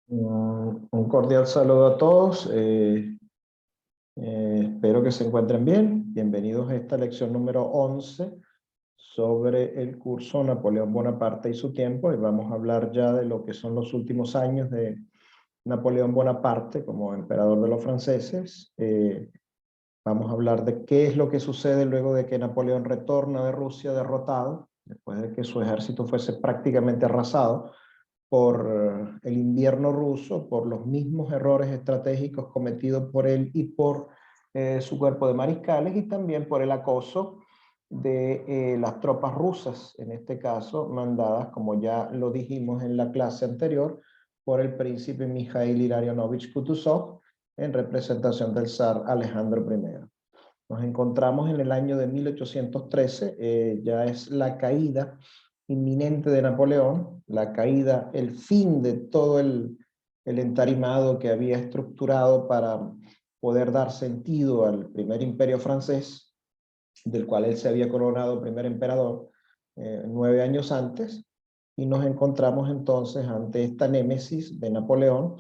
Un cordial saludo a todos. Espero que se encuentren bien. Bienvenidos a esta lección número 11 sobre el curso Napoleón Bonaparte y su tiempo. Y vamos a hablar ya de lo que son los últimos años de Napoleón Bonaparte como emperador de los franceses. Vamos a hablar de qué es lo que sucede luego de que Napoleón retorna de Rusia derrotado, después de que su ejército fuese prácticamente arrasado por el invierno ruso, por los mismos errores estratégicos cometidos por él y por su cuerpo de mariscales, y también por el acoso de las tropas rusas, en este caso mandadas, como ya lo dijimos en la clase anterior, por el príncipe Mikhail Ilariónovich Kutuzov, en representación del zar Alejandro I. Nos encontramos en el año de 1813, ya es la caída inminente de Napoleón, la caída, el fin de todo el entarimado que había estructurado para poder dar sentido al primer imperio francés, del cual él se había coronado primer emperador 9 años antes, y nos encontramos entonces ante esta némesis de Napoleón,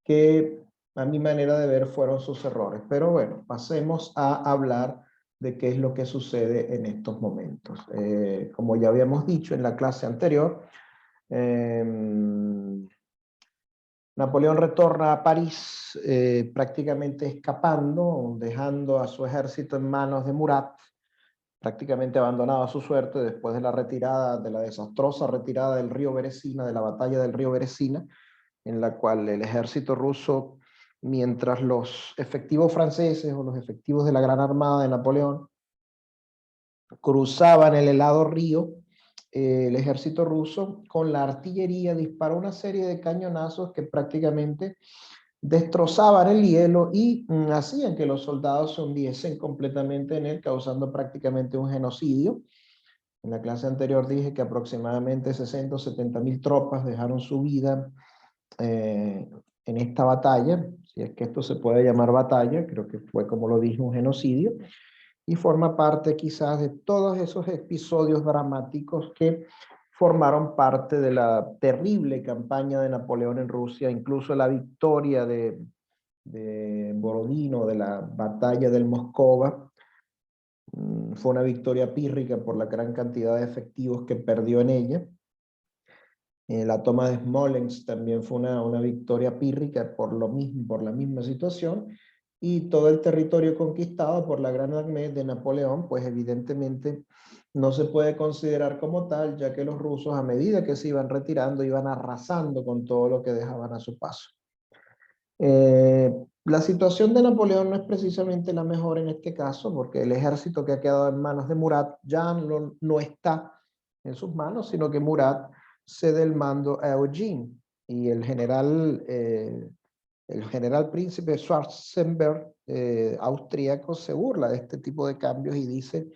que a mi manera de ver fueron sus errores. Pero bueno, pasemos a hablar de qué es lo que sucede en estos momentos. Como ya habíamos dicho en la clase anterior, eh, Napoleón retorna a París prácticamente escapando, dejando a su ejército en manos de Murat, prácticamente abandonado a su suerte después de la retirada, de la desastrosa retirada del río Beresina, de la batalla del río Beresina, en la cual el ejército ruso, mientras los efectivos franceses o los efectivos de la Gran Armada de Napoleón cruzaban el helado río, el ejército ruso con la artillería disparó una serie de cañonazos que prácticamente destrozaban el hielo y hacían que los soldados se hundiesen completamente en él, causando prácticamente un genocidio. En la clase anterior dije que aproximadamente 60 o 70 mil tropas dejaron su vida eh, en esta batalla, si es que esto se puede llamar batalla, creo que fue, como lo dije, un genocidio, y forma parte quizás de todos esos episodios dramáticos que formaron parte de la terrible campaña de Napoleón en Rusia, incluso la victoria de Borodino, de la batalla del Moscova. Fue una victoria pírrica por la gran cantidad de efectivos que perdió en ella. La toma de Smolensk también fue una victoria pírrica por lo mismo, por la misma situación, y todo el territorio conquistado por la Gran Armée de Napoleón, pues evidentemente no se puede considerar como tal, ya que los rusos, a medida que se iban retirando, iban arrasando con todo lo que dejaban a su paso. La situación de Napoleón no es precisamente la mejor en este caso, porque el ejército que ha quedado en manos de Murat ya no está en sus manos, sino que Murat cede el mando a Eugene, y el general príncipe Schwarzenberg, austríaco, se burla de este tipo de cambios y dice: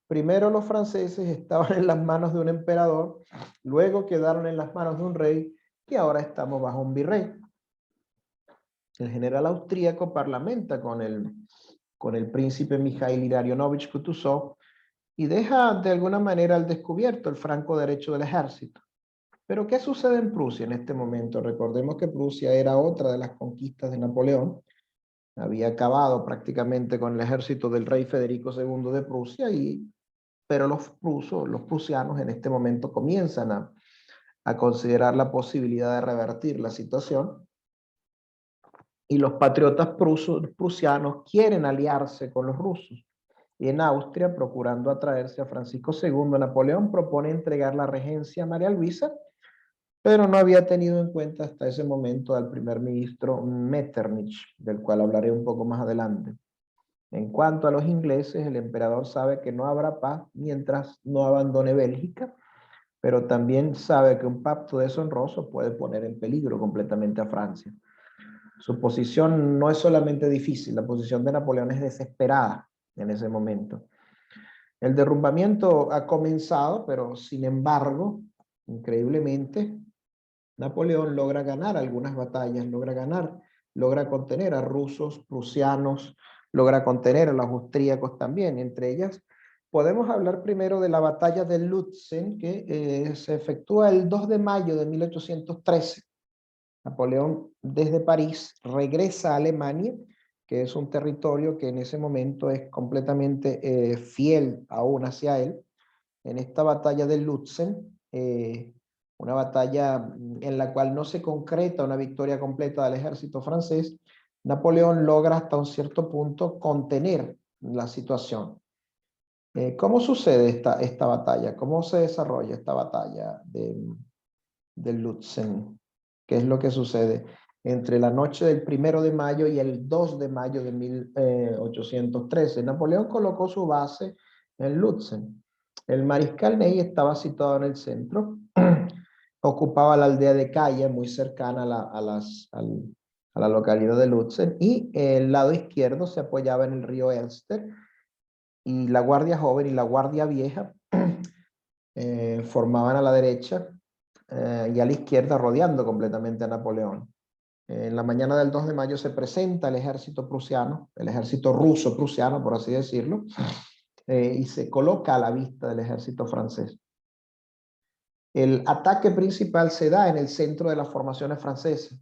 primero los franceses estaban en las manos de un emperador, luego quedaron en las manos de un rey, y ahora estamos bajo un virrey. El general austríaco parlamenta con el príncipe Mikhail Ilariónovich Kutuzov y deja de alguna manera al descubierto el franco derecho del ejército. Pero ¿qué sucede en Prusia en este momento? Recordemos que Prusia era otra de las conquistas de Napoleón. Había acabado prácticamente con el ejército del rey Federico II de Prusia, pero los prusianos en este momento comienzan a considerar la posibilidad de revertir la situación, y los patriotas prusianos quieren aliarse con los rusos. Y en Austria, procurando atraerse a Francisco II, Napoleón propone entregar la regencia a María Luisa, pero no había tenido en cuenta hasta ese momento al primer ministro Metternich, del cual hablaré un poco más adelante. En cuanto a los ingleses, el emperador sabe que no habrá paz mientras no abandone Bélgica, pero también sabe que un pacto deshonroso puede poner en peligro completamente a Francia. Su posición no es solamente difícil, la posición de Napoleón es desesperada en ese momento. El derrumbamiento ha comenzado, pero sin embargo, increíblemente, Napoleón logra ganar algunas batallas, logra contener a rusos, prusianos, logra contener a los austríacos también. Entre ellas, podemos hablar primero de la batalla de Lutzen, que se efectúa el 2 de mayo de 1813. Napoleón desde París regresa a Alemania, que es un territorio que en ese momento es completamente fiel aún hacia él. En esta batalla de Lutzen, una batalla en la cual no se concreta una victoria completa del ejército francés, Napoleón logra hasta un cierto punto contener la situación. ¿Cómo sucede esta batalla? ¿Cómo se desarrolla esta batalla de Lutzen? ¿Qué es lo que sucede entre la noche del 1 de mayo y el 2 de mayo de 1813? Napoleón colocó su base en Lutzen. El mariscal Ney estaba situado en el centro, ocupaba la aldea de Caya, muy cercana a la localidad de Lutzen, y el lado izquierdo se apoyaba en el río Elster, y la Guardia Joven y la Guardia Vieja formaban a la derecha y a la izquierda, rodeando completamente a Napoleón. En la mañana del 2 de mayo se presenta el ejército prusiano, el ejército ruso-prusiano, por así decirlo, y se coloca a la vista del ejército francés. El ataque principal se da en el centro de las formaciones francesas.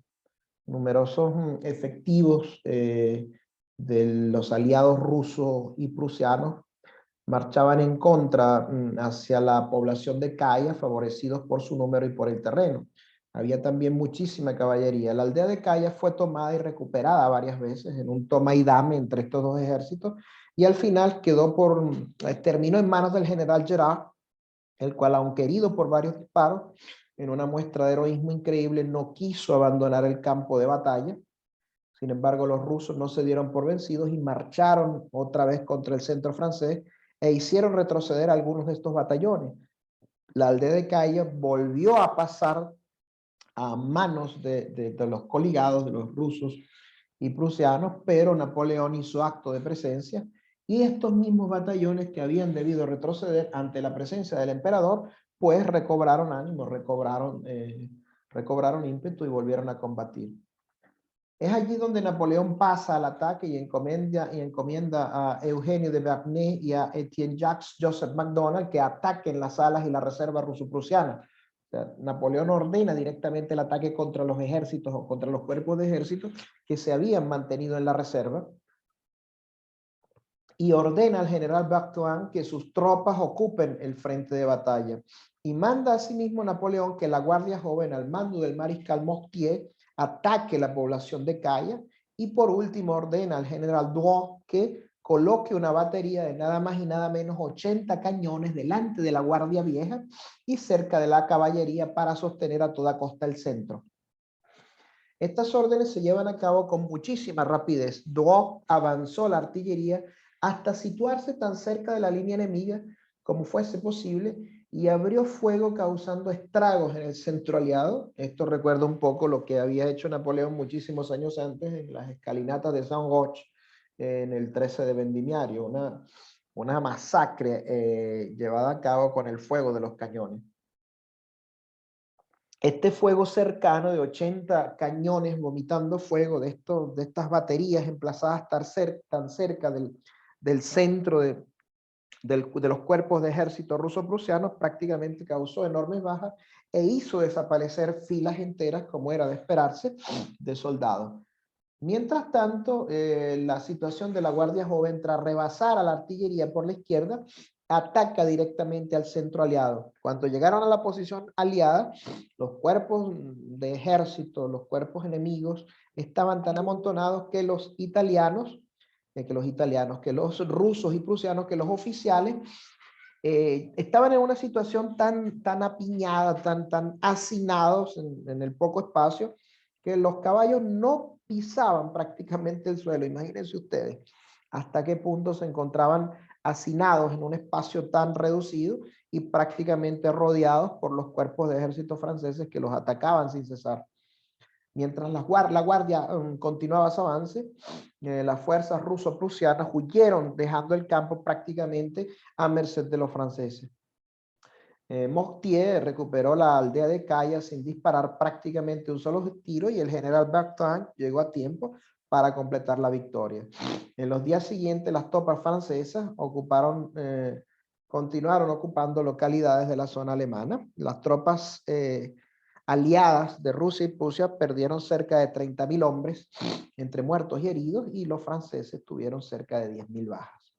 Numerosos efectivos de los aliados rusos y prusianos marchaban en contra hacia la población de Caya, favorecidos por su número y por el terreno. Había también muchísima caballería. La aldea de Caya fue tomada y recuperada varias veces en un toma y dame entre estos dos ejércitos, y al final terminó en manos del general Gerard, el cual, aunque herido por varios disparos, en una muestra de heroísmo increíble, no quiso abandonar el campo de batalla. Sin embargo, los rusos no se dieron por vencidos y marcharon otra vez contra el centro francés e hicieron retroceder a algunos de estos batallones. La aldea de Caya volvió a pasar a manos de los coligados, de los rusos y prusianos, pero Napoleón hizo acto de presencia, y estos mismos batallones que habían debido retroceder ante la presencia del emperador, pues recobraron ánimo, recobraron ímpetu y volvieron a combatir. Es allí donde Napoleón pasa al ataque y encomienda a Eugenio de Beauharnais y a Etienne Jacques Joseph MacDonald que ataquen las alas y la reserva ruso-prusiana. O sea, Napoleón ordena directamente el ataque contra los ejércitos o contra los cuerpos de ejército que se habían mantenido en la reserva, y ordena al general Berthoin que sus tropas ocupen el frente de batalla. Y manda asimismo Napoleón que la Guardia Joven, al mando del mariscal Moctier, ataque la población de Caya, y por último ordena al general Drouot que coloque una batería de nada más y nada menos 80 cañones delante de la Guardia Vieja y cerca de la caballería para sostener a toda costa el centro. Estas órdenes se llevan a cabo con muchísima rapidez. Drouot avanzó la artillería hasta situarse tan cerca de la línea enemiga como fuese posible y abrió fuego causando estragos en el centro aliado. Esto recuerda un poco lo que había hecho Napoleón muchísimos años antes en las escalinatas de Saint-Roch en el 13 de Vendimiario, una masacre llevada a cabo con el fuego de los cañones. Este fuego cercano de 80 cañones vomitando fuego de estas baterías emplazadas tan cerca del centro de los cuerpos de ejército ruso-prusianos prácticamente causó enormes bajas e hizo desaparecer filas enteras, como era de esperarse, de soldados. Mientras tanto, la situación de la Guardia Joven, tras rebasar a la artillería por la izquierda, ataca directamente al centro aliado. Cuando llegaron a la posición aliada, los cuerpos de ejército, los cuerpos enemigos, estaban tan amontonados que los rusos y prusianos, que los oficiales estaban en una situación tan apiñada, tan hacinados en el poco espacio, que los caballos no pisaban prácticamente el suelo. Imagínense ustedes hasta qué punto se encontraban hacinados en un espacio tan reducido y prácticamente rodeados por los cuerpos de ejército franceses que los atacaban sin cesar. Mientras la guardia continuaba su avance, las fuerzas ruso-prusianas huyeron, dejando el campo prácticamente a merced de los franceses. Moctier recuperó la aldea de Caya sin disparar prácticamente un solo tiro, y el general Berthoin llegó a tiempo para completar la victoria. En los días siguientes, las tropas francesas continuaron ocupando localidades de la zona alemana. Las tropas aliadas de Rusia y Prusia perdieron cerca de 30.000 hombres entre muertos y heridos, y los franceses tuvieron cerca de 10.000 bajas.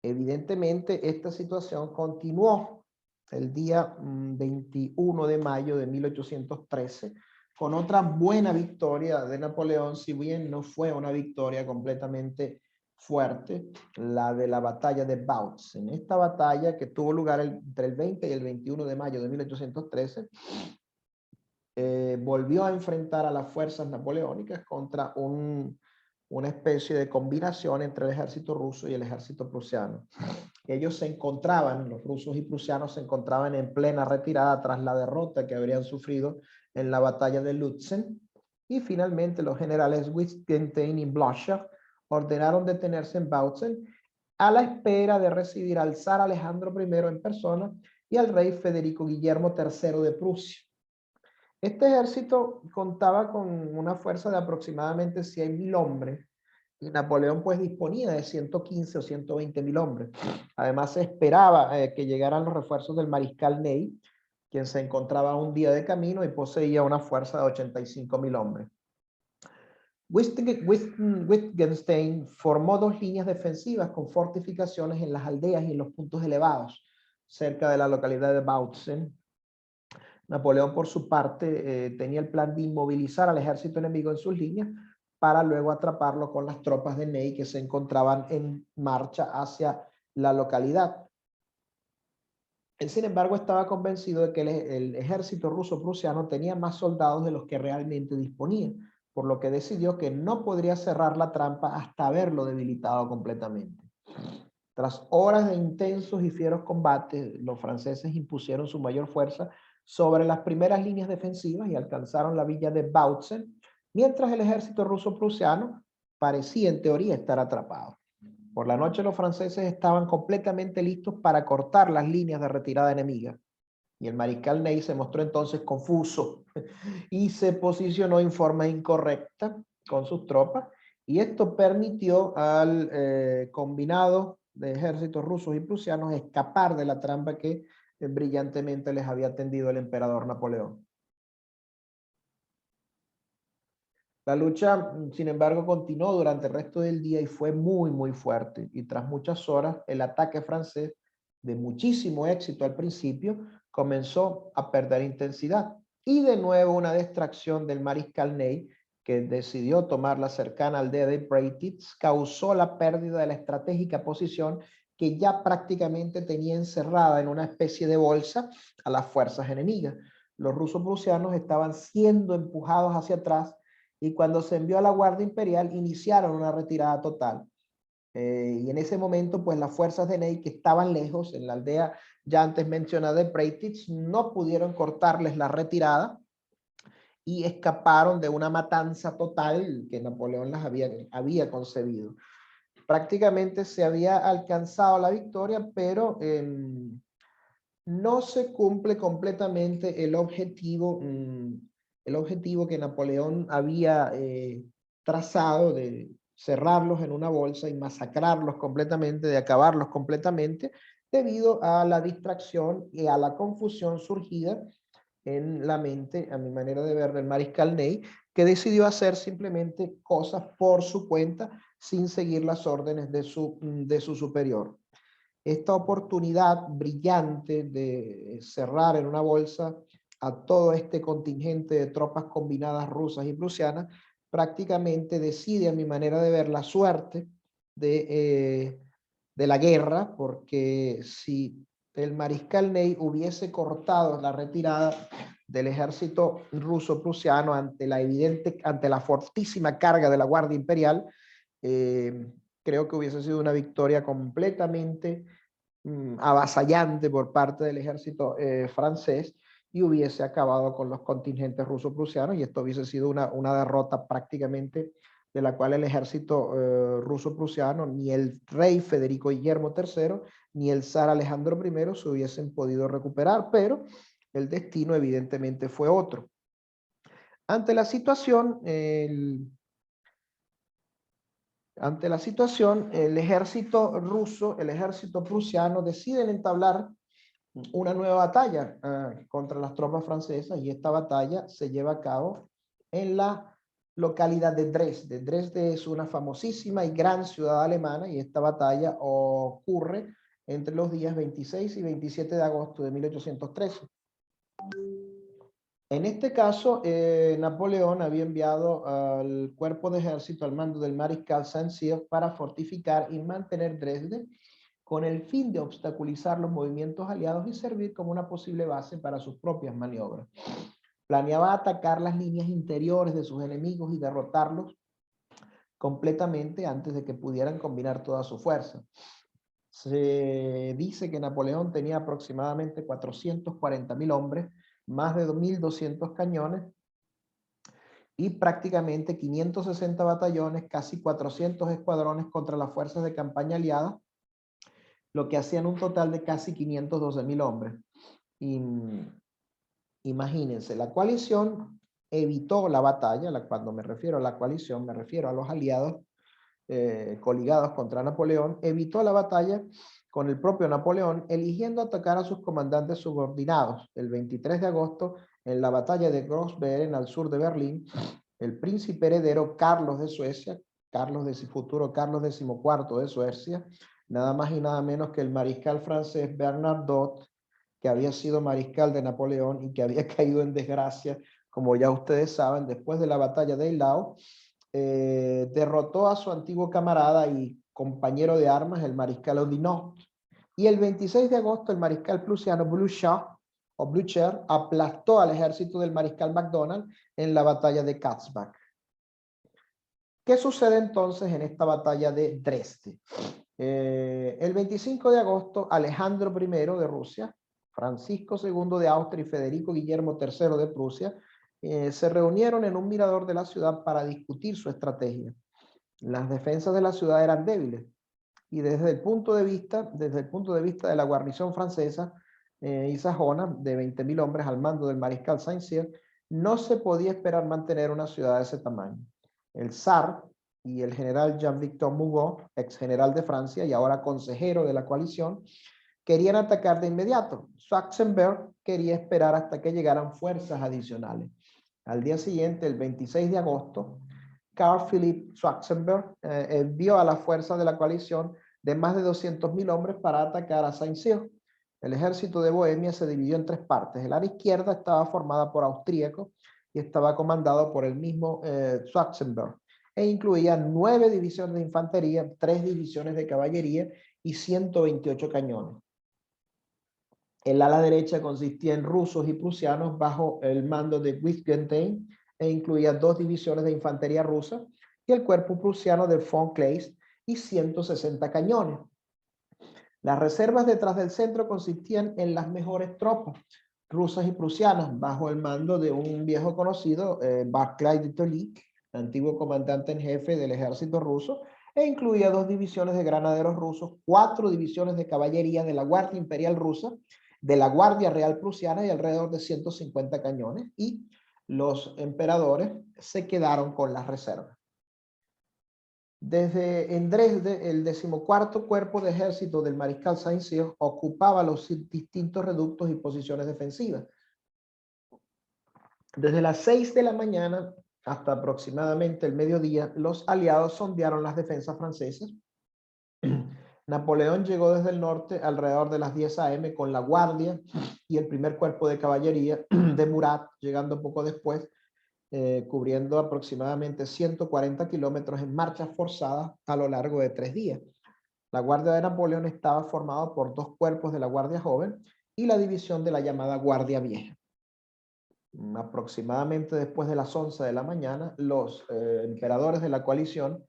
Evidentemente, esta situación continuó el día 21 de mayo de 1813 con otra buena victoria de Napoleón, si bien no fue una victoria completamente fuerte, la de la batalla de Bautzen. Esta batalla, que tuvo lugar entre el 20 y el 21 de mayo de 1813, volvió a enfrentar a las fuerzas napoleónicas contra una especie de combinación entre el ejército ruso y el ejército prusiano. Ellos se encontraban, los rusos y prusianos se encontraban en plena retirada tras la derrota que habrían sufrido en la batalla de Lutzen, y finalmente los generales Wittgenstein y Blücher ordenaron detenerse en Bautzen a la espera de recibir al zar Alejandro I en persona y al rey Federico Guillermo III de Prusia. Este ejército contaba con una fuerza de aproximadamente 100.000 hombres, y Napoleón pues disponía de 115 o 120.000 hombres. Además se esperaba que llegaran los refuerzos del mariscal Ney, quien se encontraba un día de camino y poseía una fuerza de 85.000 hombres. Wittgenstein formó dos líneas defensivas con fortificaciones en las aldeas y en los puntos elevados, cerca de la localidad de Bautzen. Napoleón, por su parte, tenía el plan de inmovilizar al ejército enemigo en sus líneas para luego atraparlo con las tropas de Ney que se encontraban en marcha hacia la localidad. Él, sin embargo, estaba convencido de que el ejército ruso-prusiano tenía más soldados de los que realmente disponía, por lo que decidió que no podría cerrar la trampa hasta haberlo debilitado completamente. Tras horas de intensos y fieros combates, los franceses impusieron su mayor fuerza sobre las primeras líneas defensivas y alcanzaron la villa de Bautzen, mientras el ejército ruso-prusiano parecía en teoría estar atrapado. Por la noche los franceses estaban completamente listos para cortar las líneas de retirada enemiga, y el mariscal Ney se mostró entonces confuso y se posicionó en forma incorrecta con sus tropas, y esto permitió al combinado de ejércitos rusos y prusianos escapar de la trampa que brillantemente les había tendido el emperador Napoleón. La lucha, sin embargo, continuó durante el resto del día y fue muy fuerte, y tras muchas horas el ataque francés, de muchísimo éxito al principio, comenzó a perder intensidad, y de nuevo una distracción del mariscal Ney, que decidió tomar la cercana aldea de Breititz, causó la pérdida de la estratégica posición que ya prácticamente tenía encerrada en una especie de bolsa a las fuerzas enemigas. Los rusos prusianos estaban siendo empujados hacia atrás, y cuando se envió a la Guardia Imperial iniciaron una retirada total. Y en ese momento, pues las fuerzas de Ney, que estaban lejos, en la aldea ya antes mencionada de Breititz, no pudieron cortarles la retirada y escaparon de una matanza total que Napoleón las había concebido. Prácticamente se había alcanzado la victoria, pero no se cumple completamente el objetivo que Napoleón había trazado de cerrarlos en una bolsa y masacrarlos completamente, de acabarlos completamente, debido a la distracción y a la confusión surgida en la mente, a mi manera de ver, del mariscal Ney, que decidió hacer simplemente cosas por su cuenta sin seguir las órdenes de su superior. Esta oportunidad brillante de cerrar en una bolsa a todo este contingente de tropas combinadas rusas y prusianas prácticamente decide, a mi manera de ver, la suerte de la guerra, porque si el mariscal Ney hubiese cortado la retirada del ejército ruso-prusiano ante la fortísima carga de la Guardia Imperial, creo que hubiese sido una victoria completamente avasallante por parte del ejército francés, y hubiese acabado con los contingentes ruso-prusianos, y esto hubiese sido una derrota prácticamente de la cual el ejército ruso-prusiano, ni el rey Federico Guillermo III, ni el zar Alejandro I se hubiesen podido recuperar, pero el destino evidentemente fue otro. Ante la situación, el ejército ruso, el ejército prusiano deciden entablar una nueva batalla contra las tropas francesas, y esta batalla se lleva a cabo en la localidad de Dresde. Dresde es una famosísima y gran ciudad alemana, y esta batalla ocurre entre los días 26 y 27 de agosto de 1813. En este caso, Napoleón había enviado al cuerpo de ejército al mando del mariscal Saint-Cyr para fortificar y mantener Dresde, con el fin de obstaculizar los movimientos aliados y servir como una posible base para sus propias maniobras. Planeaba atacar las líneas interiores de sus enemigos y derrotarlos completamente antes de que pudieran combinar toda su fuerza. Se dice que Napoleón tenía aproximadamente 440.000 hombres, más de 1.200 cañones y prácticamente 560 batallones, casi 400 escuadrones contra las fuerzas de campaña aliadas, lo que hacían un total de casi 512.000 hombres. Y, imagínense, la coalición evitó la batalla. Cuando me refiero a la coalición, me refiero a los aliados coligados contra Napoleón. Evitó la batalla con el propio Napoleón, eligiendo atacar a sus comandantes subordinados. El 23 de agosto, en la batalla de Gross-Beeren, al sur de Berlín, el príncipe heredero Carlos de Suecia, futuro Carlos XIV de Suecia, nada más y nada menos que el mariscal francés Bernadotte, que había sido mariscal de Napoleón y que había caído en desgracia, como ya ustedes saben, después de la batalla de Eylau, derrotó a su antiguo camarada y compañero de armas, el mariscal Oudinot. Y el 26 de agosto, el mariscal prusiano Blücher aplastó al ejército del mariscal MacDonald en la batalla de Katzbach. ¿Qué sucede entonces en esta batalla de Dresde? El 25 de agosto, Alejandro I de Rusia, Francisco II de Austria y Federico Guillermo III de Prusia se reunieron en un mirador de la ciudad para discutir su estrategia. Las defensas de la ciudad eran débiles, y desde el punto de vista de la guarnición francesa y sajona, de 20.000 hombres al mando del mariscal Saint-Cyr, no se podía esperar mantener una ciudad de ese tamaño. El zar y el general Jean-Victor Mugot, ex general de Francia y ahora consejero de la coalición, querían atacar de inmediato. Schwarzenberg quería esperar hasta que llegaran fuerzas adicionales. Al día siguiente, el 26 de agosto, Karl Philipp Schwarzenberg envió a las fuerzas de la coalición de más de 200.000 hombres para atacar a Saint-Cyr. El ejército de Bohemia se dividió en tres partes. El ala izquierda estaba formada por austríacos y estaba comandado por el mismo Schwarzenberg, e incluía 9 divisiones de infantería, 3 divisiones de caballería y 128 cañones. El ala derecha consistía en rusos y prusianos bajo el mando de Wittgenstein, e incluía 2 divisiones de infantería rusa y el cuerpo prusiano de von Kleist y 160 cañones. Las reservas detrás del centro consistían en las mejores tropas rusas y prusianas bajo el mando de un viejo conocido, Barclay de Tolly, antiguo comandante en jefe del ejército ruso, e incluía 2 divisiones de granaderos rusos, 4 divisiones de caballería de la Guardia Imperial Rusa, de la Guardia Real Prusiana y alrededor de 150 cañones, y los emperadores se quedaron con las reservas. Desde en Dresde, el 14º Cuerpo de Ejército del mariscal Saint-Cyr ocupaba los distintos reductos y posiciones defensivas. Desde las 6 de la mañana hasta aproximadamente el mediodía, los aliados sondearon las defensas francesas. Napoleón llegó desde el norte alrededor de las 10 a.m. con la guardia y el primer cuerpo de caballería de Murat, llegando poco después, cubriendo aproximadamente 140 kilómetros en marchas forzadas a lo largo de 3 días. La Guardia de Napoleón estaba formada por 2 cuerpos de la Guardia Joven y la división de la llamada Guardia Vieja. Aproximadamente después de las 11 de la mañana, los emperadores de la coalición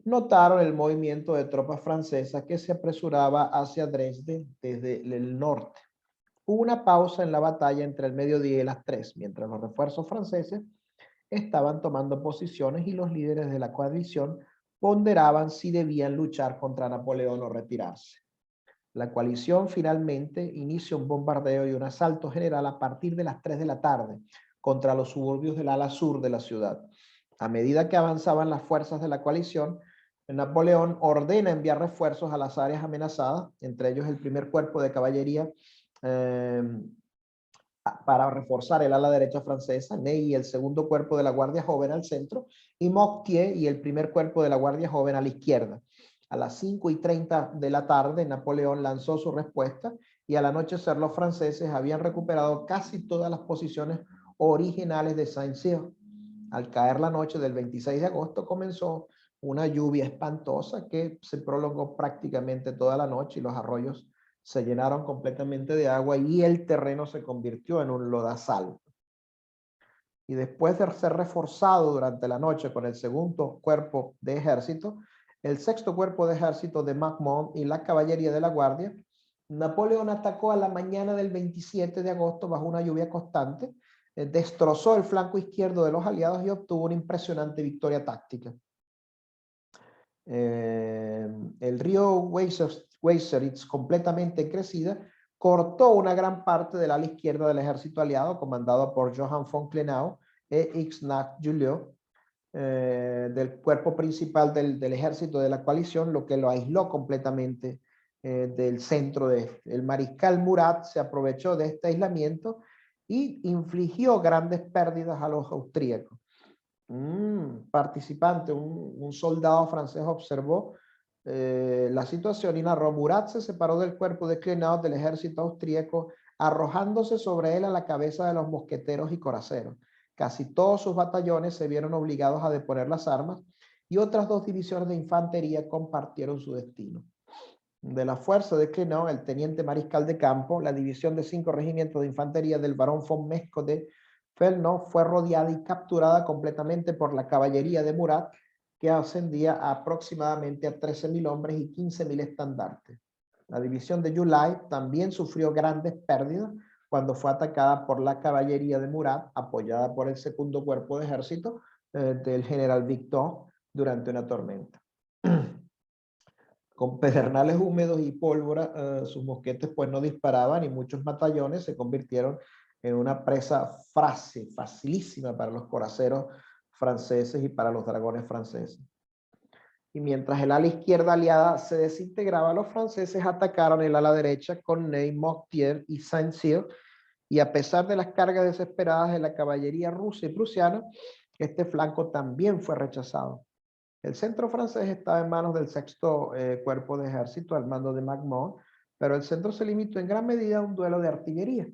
notaron el movimiento de tropas francesas que se apresuraba hacia Dresde desde el norte. Hubo una pausa en la batalla entre el mediodía y las 3, mientras los refuerzos franceses estaban tomando posiciones y los líderes de la coalición ponderaban si debían luchar contra Napoleón o retirarse. La coalición finalmente inicia un bombardeo y un asalto general a partir de las 3 de la tarde contra los suburbios del ala sur de la ciudad. A medida que avanzaban las fuerzas de la coalición, Napoleón ordena enviar refuerzos a las áreas amenazadas, entre ellos el primer cuerpo de caballería para reforzar el ala derecha francesa, Ney y el segundo cuerpo de la Guardia Joven al centro, y Moctier y el primer cuerpo de la Guardia Joven a la izquierda. A las 5:30 de la tarde, Napoleón lanzó su respuesta y al anochecer los franceses habían recuperado casi todas las posiciones originales de Saint-Cyr. Al caer la noche del 26 de agosto comenzó una lluvia espantosa que se prolongó prácticamente toda la noche y los arroyos se llenaron completamente de agua y el terreno se convirtió en un lodazal. Y después de ser reforzado durante la noche con el segundo cuerpo de ejército, el sexto cuerpo de ejército de MacMahon y la caballería de la guardia, Napoleón atacó a la mañana del 27 de agosto bajo una lluvia constante, destrozó el flanco izquierdo de los aliados y obtuvo una impresionante victoria táctica. El río Weißeritz, completamente crecida, cortó una gran parte del ala izquierda del ejército aliado, comandado por Johann von Klenau e Ignaz Julliot, del cuerpo principal del ejército de la coalición, lo que lo aisló completamente del centro de este. El mariscal Murat se aprovechó de este aislamiento y infligió grandes pérdidas a los austríacos. Un participante, un soldado francés observó la situación y narró: Murat se separó del cuerpo de Klenau del ejército austríaco, arrojándose sobre él a la cabeza de los mosqueteros y coraceros. Casi todos sus batallones se vieron obligados a deponer las armas y otras 2 divisiones de infantería compartieron su destino. De la fuerza de Klenau, el teniente mariscal de campo, la división de 5 regimientos de infantería del barón von Mesko de Fellnau fue rodeada y capturada completamente por la caballería de Murat, que ascendía a aproximadamente a 13.000 hombres y 15.000 estandartes. La división de July también sufrió grandes pérdidas cuando fue atacada por la caballería de Murat, apoyada por el segundo cuerpo de ejército del general Victor durante una tormenta. Con pedernales húmedos y pólvora, sus mosquetes pues no disparaban y muchos batallones se convirtieron en una presa facilísima para los coraceros franceses y para los dragones franceses. Y mientras el ala izquierda aliada se desintegraba, los franceses atacaron el ala derecha con Ney, Moctier y Saint-Cyr, y a pesar de las cargas desesperadas de la caballería rusa y prusiana, este flanco también fue rechazado. El centro francés estaba en manos del sexto cuerpo de ejército al mando de MacMahon, pero el centro se limitó en gran medida a un duelo de artillería.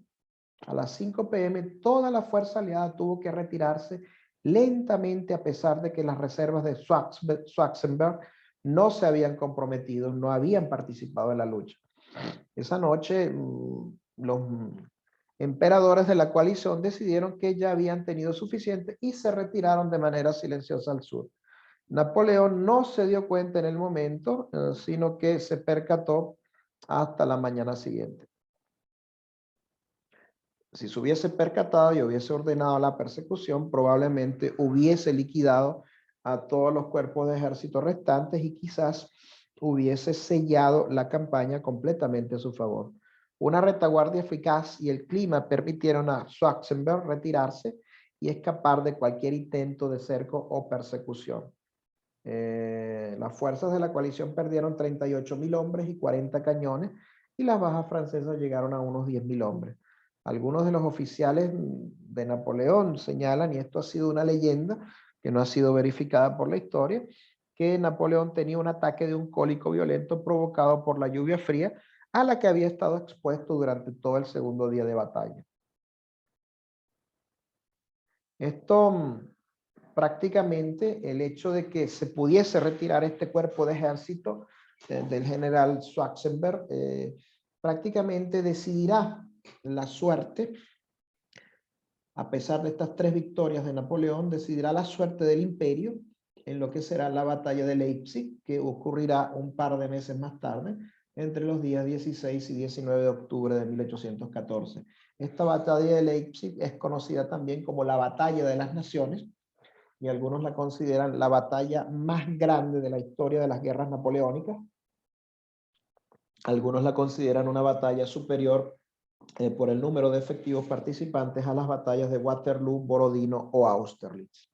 A las 5 p.m. toda la fuerza aliada tuvo que retirarse lentamente a pesar de que las reservas de Schwarzenberg no se habían comprometido, no habían participado en la lucha. Esa noche los emperadores de la coalición decidieron que ya habían tenido suficiente y se retiraron de manera silenciosa al sur. Napoleón no se dio cuenta en el momento, sino que se percató hasta la mañana siguiente. Si se hubiese percatado y hubiese ordenado la persecución, probablemente hubiese liquidado a todos los cuerpos de ejército restantes y quizás hubiese sellado la campaña completamente a su favor. Una retaguardia eficaz y el clima permitieron a Schwarzenberg retirarse y escapar de cualquier intento de cerco o persecución. Las fuerzas de la coalición perdieron 38.000 hombres y 40 cañones y las bajas francesas llegaron a unos 10.000 hombres. Algunos de los oficiales de Napoleón señalan, y esto ha sido una leyenda que no ha sido verificada por la historia, que Napoleón tenía un ataque de un cólico violento provocado por la lluvia fría a la que había estado expuesto durante todo el segundo día de batalla. Esto prácticamente el hecho de que se pudiese retirar este cuerpo de ejército del general Schwarzenberg prácticamente decidirá la suerte, a pesar de estas 3 victorias de Napoleón, decidirá la suerte del imperio en lo que será la batalla de Leipzig, que ocurrirá un par de meses más tarde, entre los días 16 y 19 de octubre de 1814. Esta batalla de Leipzig es conocida también como la Batalla de las Naciones, y algunos la consideran la batalla más grande de la historia de las guerras napoleónicas. Algunos la consideran una batalla superior por el número de efectivos participantes a las batallas de Waterloo, Borodino o Austerlitz.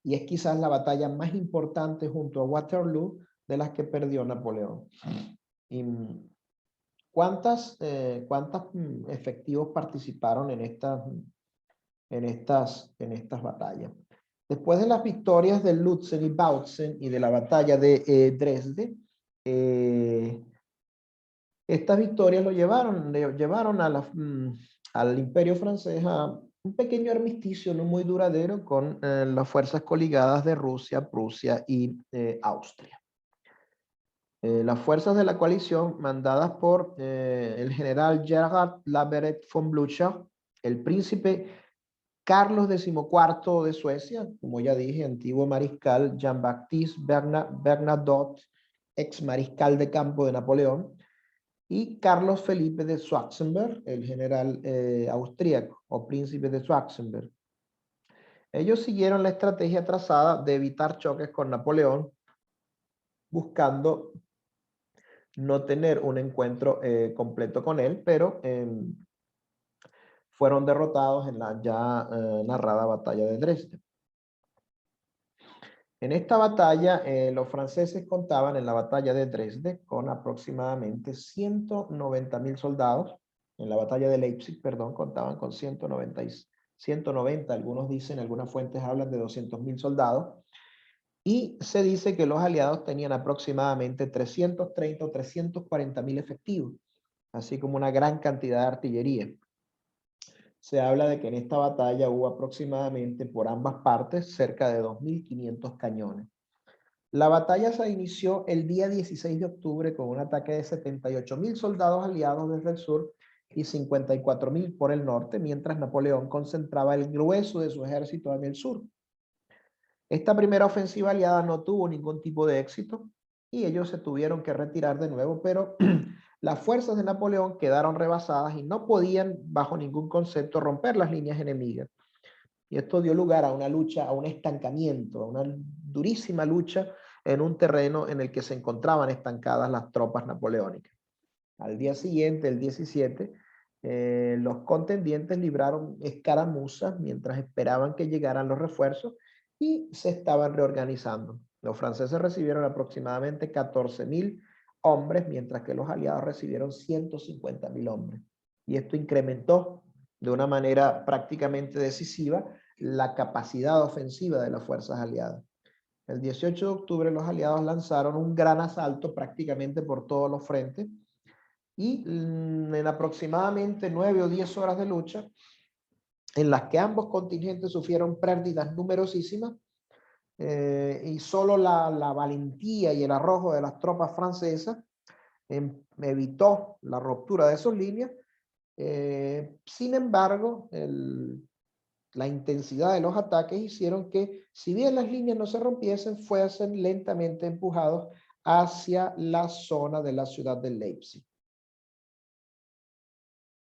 Y es quizás la batalla más importante junto a Waterloo de las que perdió Napoleón. Y ¿Cuántos efectivos participaron en estas batallas? Después de las victorias de Lutzen y Bautzen y de la batalla de Dresde, estas victorias lo llevaron al Imperio francés a un pequeño armisticio no muy duradero con las fuerzas coligadas de Rusia, Prusia y Austria. Las fuerzas de la coalición, mandadas por el general Gerhard Laberet von Blücher, el príncipe Carlos XIV de Suecia, como ya dije, antiguo mariscal Jean-Baptiste Bernadotte, ex mariscal de campo de Napoleón, y Carlos Felipe de Schwarzenberg, el general austríaco o príncipe de Schwarzenberg. Ellos siguieron la estrategia trazada de evitar choques con Napoleón, buscando no tener un encuentro completo con él, pero fueron derrotados en la ya narrada batalla de Dresde. En esta batalla, los franceses contaban en la batalla de Dresde con aproximadamente 190.000 soldados. En la batalla de Leipzig, perdón, contaban con 190, algunos dicen, algunas fuentes hablan de 200.000 soldados. Y se dice que los aliados tenían aproximadamente 330 o 340.000 efectivos, así como una gran cantidad de artillería. Se habla de que en esta batalla hubo aproximadamente por ambas partes cerca de 2.500 cañones. La batalla se inició el día 16 de octubre con un ataque de 78.000 soldados aliados desde el sur y 54.000 por el norte, mientras Napoleón concentraba el grueso de su ejército en el sur. Esta primera ofensiva aliada no tuvo ningún tipo de éxito y ellos se tuvieron que retirar de nuevo, pero las fuerzas de Napoleón quedaron rebasadas y no podían, bajo ningún concepto, romper las líneas enemigas. Y esto dio lugar a una lucha, a un estancamiento, a una durísima lucha en un terreno en el que se encontraban estancadas las tropas napoleónicas. Al día siguiente, el 17, los contendientes libraron escaramuzas mientras esperaban que llegaran los refuerzos y se estaban reorganizando. Los franceses recibieron aproximadamente 14.000 hombres, mientras que los aliados recibieron 150.000 hombres. Y esto incrementó de una manera prácticamente decisiva la capacidad ofensiva de las fuerzas aliadas. El 18 de octubre los aliados lanzaron un gran asalto prácticamente por todos los frentes y en aproximadamente 9 o 10 horas de lucha, en las que ambos contingentes sufrieron pérdidas numerosísimas, y solo la valentía y el arrojo de las tropas francesas evitó la ruptura de sus líneas. Sin embargo, la intensidad de los ataques hicieron que, si bien las líneas no se rompiesen, fuesen lentamente empujados hacia la zona de la ciudad de Leipzig.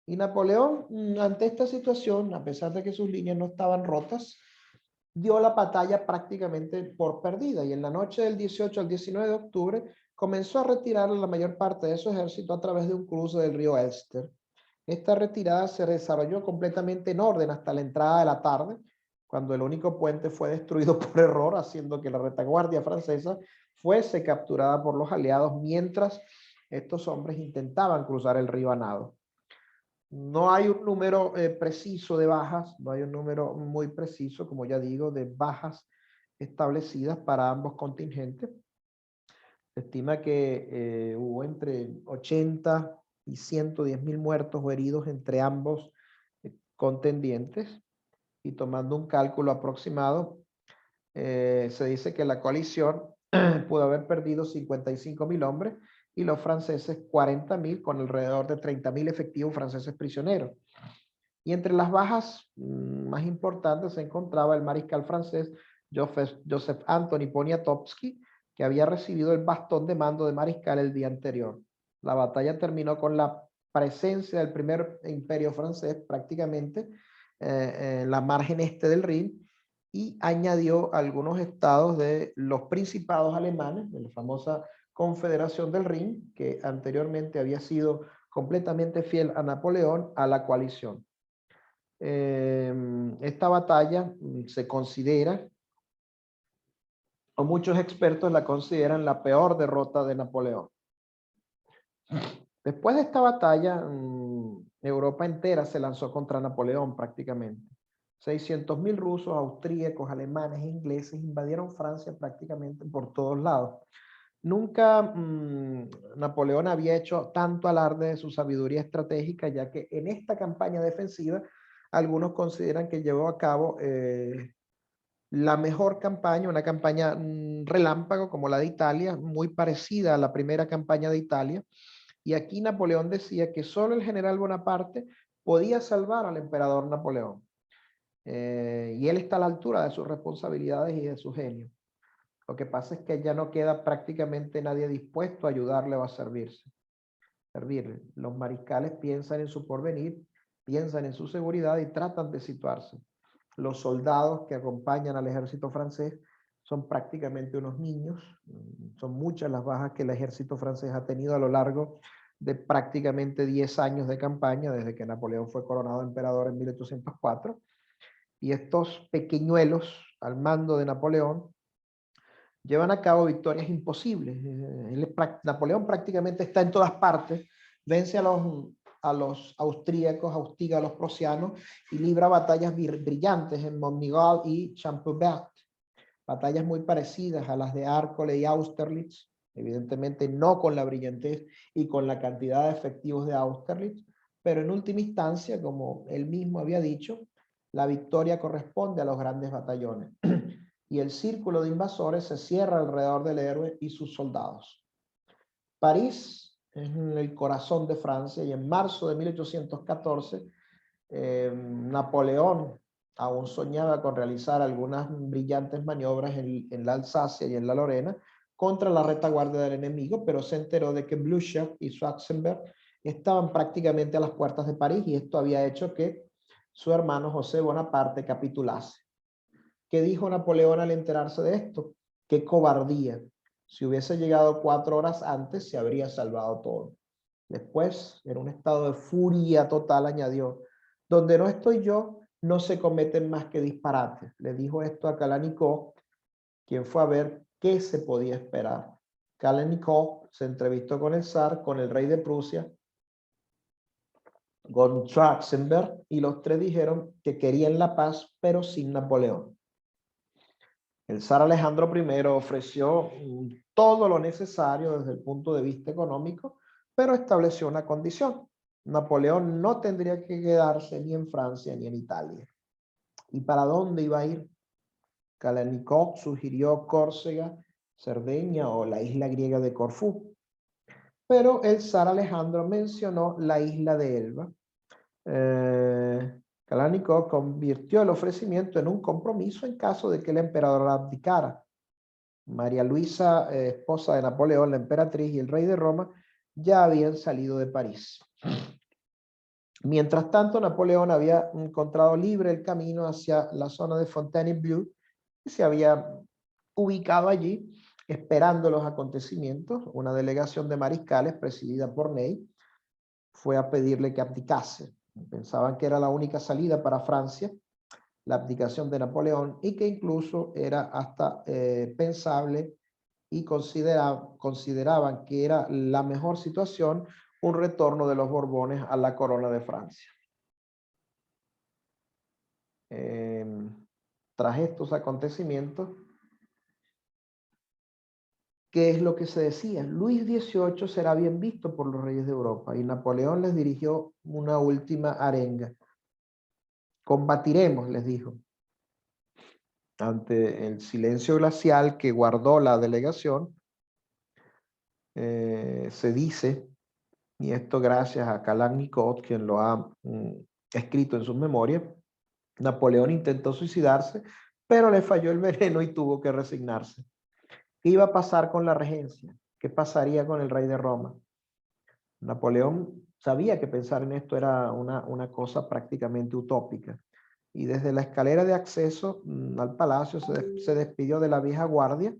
Y Napoleón, ante esta situación, a pesar de que sus líneas no estaban rotas, dio la batalla prácticamente por perdida, y en la noche del 18 al 19 de octubre comenzó a retirar la mayor parte de su ejército a través de un cruce del río Elster. Esta retirada se desarrolló completamente en orden hasta la entrada de la tarde, cuando el único puente fue destruido por error, haciendo que la retaguardia francesa fuese capturada por los aliados mientras estos hombres intentaban cruzar el río a nado. No hay un número preciso de bajas, no hay un número muy preciso, como ya digo, de bajas establecidas para ambos contingentes. Se estima que hubo entre 80 y 110.000 muertos o heridos entre ambos contendientes, y tomando un cálculo aproximado, se dice que la coalición pudo haber perdido 55.000 hombres y los franceses 40.000, con alrededor de 30.000 efectivos franceses prisioneros. Y entre las bajas más importantes se encontraba el mariscal francés Joseph Anthony Poniatowski, que había recibido el bastón de mando de mariscal el día anterior. La batalla terminó con la presencia del primer imperio francés prácticamente en la margen este del Rin, y añadió algunos estados de los principados alemanes, de la famosa Confederación del Rin, que anteriormente había sido completamente fiel a Napoleón, a la coalición. Esta batalla se considera, o muchos expertos la consideran, la peor derrota de Napoleón. Después de esta batalla, Europa entera se lanzó contra Napoleón prácticamente. 600.000 rusos, austríacos, alemanes e ingleses invadieron Francia prácticamente por todos lados. Nunca Napoleón había hecho tanto alarde de su sabiduría estratégica, ya que en esta campaña defensiva algunos consideran que llevó a cabo la mejor campaña, una campaña relámpago como la de Italia, muy parecida a la primera campaña de Italia. Y aquí Napoleón decía que solo el general Bonaparte podía salvar al emperador Napoleón. Y él está a la altura de sus responsabilidades y de su genio. Lo que pasa es que ya no queda prácticamente nadie dispuesto a ayudarle o a servirle. Los mariscales piensan en su porvenir, piensan en su seguridad y tratan de situarse. Los soldados que acompañan al ejército francés son prácticamente unos niños. Son muchas las bajas que el ejército francés ha tenido a lo largo de prácticamente 10 años de campaña, desde que Napoleón fue coronado emperador en 1804. Y estos pequeñuelos al mando de Napoleón llevan a cabo victorias imposibles. Napoleón prácticamente está en todas partes, vence a los austríacos, hostiga a los prusianos y libra batallas brillantes en Montmirail y Champaubert. Batallas muy parecidas a las de Arcole y Austerlitz, evidentemente no con la brillantez y con la cantidad de efectivos de Austerlitz, pero en última instancia, como él mismo había dicho, la victoria corresponde a los grandes batallones. Y el círculo de invasores se cierra alrededor del héroe y sus soldados. París es el corazón de Francia y en marzo de 1814 Napoleón aún soñaba con realizar algunas brillantes maniobras en la Alsacia y en la Lorena contra la retaguardia del enemigo, pero se enteró de que Blücher y Schwarzenberg estaban prácticamente a las puertas de París y esto había hecho que su hermano José Bonaparte capitulase. ¿Qué dijo Napoleón al enterarse de esto? ¡Qué cobardía! Si hubiese llegado 4 horas antes, se habría salvado todo. Después, en un estado de furia total, añadió, donde no estoy yo, no se cometen más que disparates. Le dijo esto a Kalashnikov, quien fue a ver qué se podía esperar. Kalashnikov se entrevistó con el zar, con el rey de Prusia, con Schwarzenberg, y los tres dijeron que querían la paz, pero sin Napoleón. El zar Alejandro I ofreció todo lo necesario desde el punto de vista económico, pero estableció una condición. Napoleón no tendría que quedarse ni en Francia ni en Italia. ¿Y para dónde iba a ir? Kalashnikov sugirió Córcega, Cerdeña o la isla griega de Corfú. Pero el zar Alejandro mencionó la isla de Elba. Kalashnikov convirtió el ofrecimiento en un compromiso en caso de que el emperador abdicara. María Luisa, esposa de Napoleón, la emperatriz y el rey de Roma, ya habían salido de París. Mientras tanto, Napoleón había encontrado libre el camino hacia la zona de Fontainebleau y se había ubicado allí esperando los acontecimientos. Una delegación de mariscales presidida por Ney fue a pedirle que abdicase. Pensaban que era la única salida para Francia, la abdicación de Napoleón, y que incluso era hasta pensable y consideraban que era la mejor situación un retorno de los Borbones a la corona de Francia. Tras estos acontecimientos, ¿qué es lo que se decía? Luis XVIII será bien visto por los reyes de Europa y Napoleón les dirigió una última arenga. Combatiremos, les dijo. Ante el silencio glacial que guardó la delegación, se dice, y esto gracias a Kalashnikov, quien lo ha escrito en sus memorias, Napoleón intentó suicidarse, pero le falló el veneno y tuvo que resignarse. ¿Qué iba a pasar con la regencia? ¿Qué pasaría con el rey de Roma? Napoleón sabía que pensar en esto era una cosa prácticamente utópica. Y desde la escalera de acceso al palacio se despidió de la vieja guardia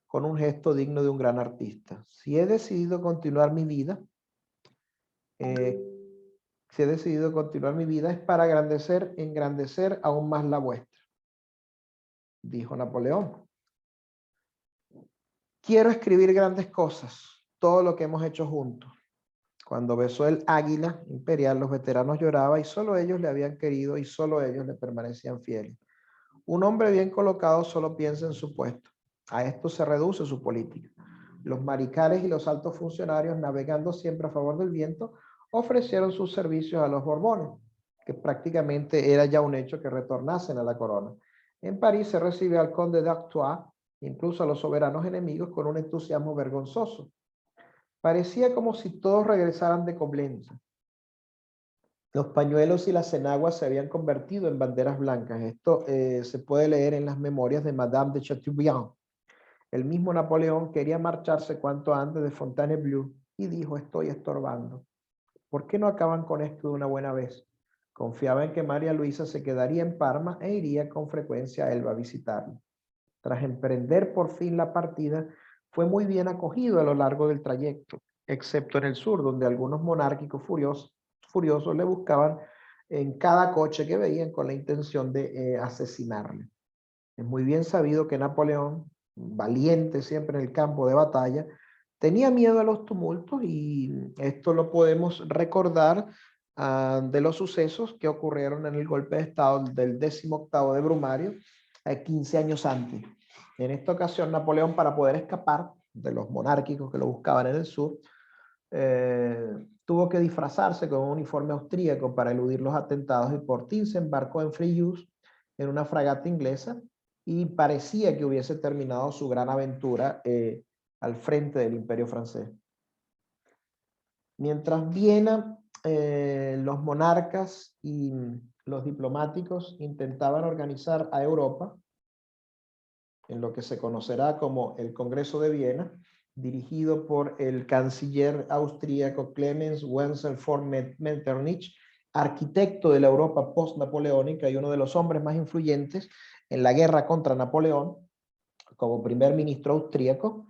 con un gesto digno de un gran artista. Si he decidido continuar mi vida, es para engrandecer aún más la vuestra, dijo Napoleón. Quiero escribir grandes cosas, todo lo que hemos hecho juntos. Cuando besó el águila imperial, los veteranos lloraban y solo ellos le habían querido y solo ellos le permanecían fieles. Un hombre bien colocado solo piensa en su puesto. A esto se reduce su política. Los mariscales y los altos funcionarios, navegando siempre a favor del viento, ofrecieron sus servicios a los Borbones, que prácticamente era ya un hecho que retornasen a la corona. En París se recibe al conde d'Artois, incluso a los soberanos enemigos, con un entusiasmo vergonzoso. Parecía como si todos regresaran de Coblenza. Los pañuelos y las enaguas se habían convertido en banderas blancas. Esto se puede leer en las memorias de Madame de Chateaubriand. El mismo Napoleón quería marcharse cuanto antes de Fontainebleau y dijo: estoy estorbando. ¿Por qué no acaban con esto de una buena vez? Confiaba en que María Luisa se quedaría en Parma e iría con frecuencia a Elba a visitarlo. Tras emprender por fin la partida, fue muy bien acogido a lo largo del trayecto, excepto en el sur, donde algunos monárquicos furiosos le buscaban en cada coche que veían con la intención de asesinarle. Es muy bien sabido que Napoleón, valiente siempre en el campo de batalla, tenía miedo a los tumultos, y esto lo podemos recordar de los sucesos que ocurrieron en el golpe de Estado del 18º de Brumario, 15 años antes. En esta ocasión, Napoleón, para poder escapar de los monárquicos que lo buscaban en el sur, tuvo que disfrazarse con un uniforme austríaco para eludir los atentados, y por fin se embarcó en Frejus, en una fragata inglesa, y parecía que hubiese terminado su gran aventura al frente del Imperio francés. Mientras Viena, los monarcas y los diplomáticos intentaban organizar a Europa en lo que se conocerá como el Congreso de Viena, dirigido por el canciller austríaco Clemens Wenzel von Metternich, arquitecto de la Europa post-napoleónica y uno de los hombres más influyentes en la guerra contra Napoleón, como primer ministro austríaco.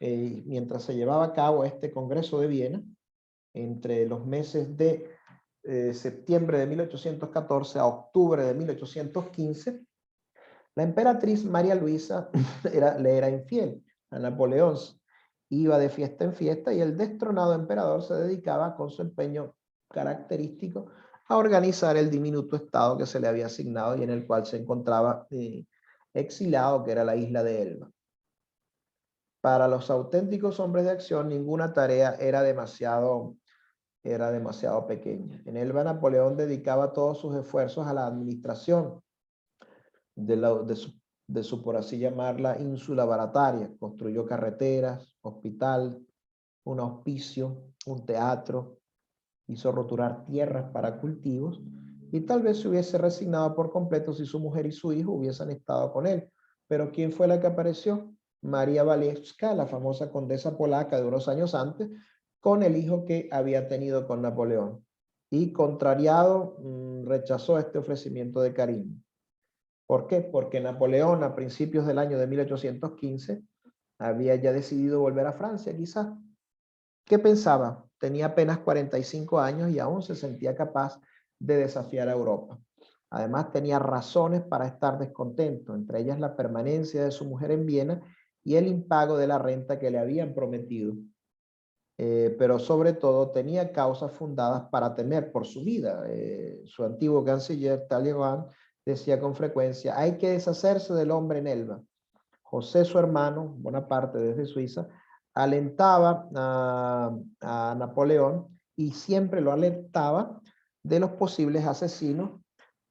Mientras se llevaba a cabo este Congreso de Viena, entre los meses de septiembre de 1814 a octubre de 1815, la emperatriz María Luisa le era infiel a Napoleón. Iba de fiesta en fiesta y el destronado emperador se dedicaba, con su empeño característico, a organizar el diminuto estado que se le había asignado y en el cual se encontraba exilado, que era la isla de Elba. Para los auténticos hombres de acción, ninguna tarea era demasiado pequeña. En Elba, Napoleón dedicaba todos sus esfuerzos a la administración de su, por así llamarla, ínsula barataria. Construyó carreteras, hospital, un hospicio, un teatro, hizo roturar tierras para cultivos, y tal vez se hubiese resignado por completo si su mujer y su hijo hubiesen estado con él. Pero ¿quién fue la que apareció? María Walewska, la famosa condesa polaca de unos años antes, con el hijo que había tenido con Napoleón. Y contrariado, rechazó este ofrecimiento de cariño. ¿Por qué? Porque Napoleón, a principios del año de 1815, había ya decidido volver a Francia, quizás. ¿Qué pensaba? Tenía apenas 45 años y aún se sentía capaz de desafiar a Europa. Además, tenía razones para estar descontento, entre ellas la permanencia de su mujer en Viena y el impago de la renta que le habían prometido. Pero sobre todo tenía causas fundadas para temer por su vida. Su antiguo canciller, Talleyrand, decía con frecuencia: hay que deshacerse del hombre en Elba. José, su hermano, Bonaparte, desde Suiza, alentaba a Napoleón y siempre lo alertaba de los posibles asesinos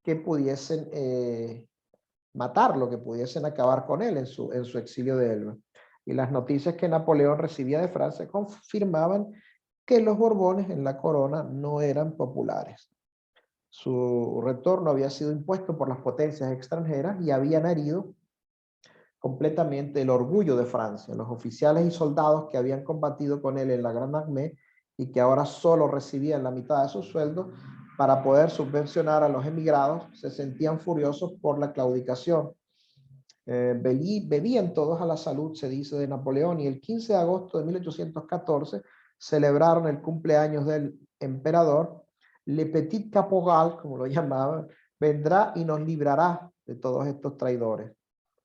que pudiesen matarlo, que pudiesen acabar con él en su exilio de Elba. Y las noticias que Napoleón recibía de Francia confirmaban que los Borbones en la corona no eran populares. Su retorno había sido impuesto por las potencias extranjeras y habían herido completamente el orgullo de Francia. Los oficiales y soldados que habían combatido con él en la Grande Armée y que ahora solo recibían la mitad de su sueldo para poder subvencionar a los emigrados, se sentían furiosos por la claudicación. Bebían todos a la salud, se dice, de Napoleón, y el 15 de agosto de 1814 celebraron el cumpleaños del emperador. Le Petit Caporal, como lo llamaban, vendrá y nos librará de todos estos traidores.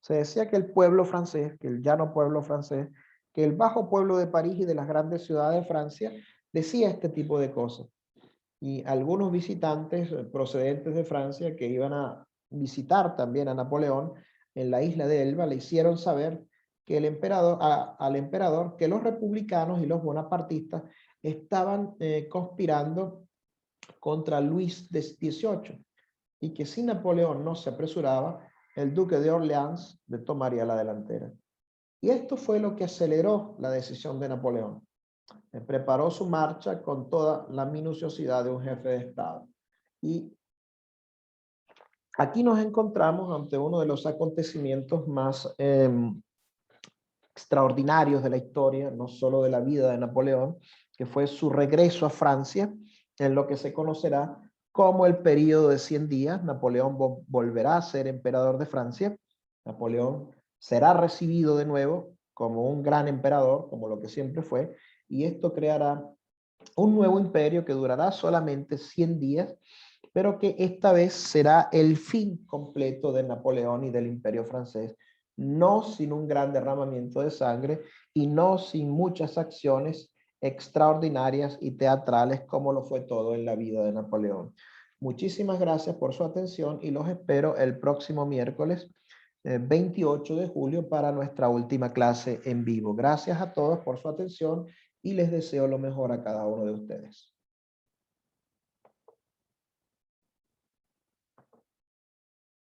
Se decía que el pueblo francés, que el llano pueblo francés, que el bajo pueblo de París y de las grandes ciudades de Francia decía este tipo de cosas. Y algunos visitantes procedentes de Francia que iban a visitar también a Napoleón en la isla de Elba le hicieron saber que el emperador, al emperador que los republicanos y los bonapartistas estaban conspirando contra Luis XVIII y que si Napoleón no se apresuraba, el duque de Orleans le tomaría la delantera. Y esto fue lo que aceleró la decisión de Napoleón. Preparó su marcha con toda la minuciosidad de un jefe de Estado. Y aquí nos encontramos ante uno de los acontecimientos más extraordinarios de la historia, no solo de la vida de Napoleón, que fue su regreso a Francia, en lo que se conocerá como el periodo de 100 días. Napoleón volverá a ser emperador de Francia. Napoleón será recibido de nuevo como un gran emperador, como lo que siempre fue, y esto creará un nuevo imperio que durará solamente 100 días, pero que esta vez será el fin completo de Napoleón y del imperio francés, no sin un gran derramamiento de sangre y no sin muchas acciones extraordinarias y teatrales como lo fue todo en la vida de Napoleón. Muchísimas gracias por su atención y los espero el próximo miércoles 28 de julio para nuestra última clase en vivo. Gracias a todos por su atención y les deseo lo mejor a cada uno de ustedes.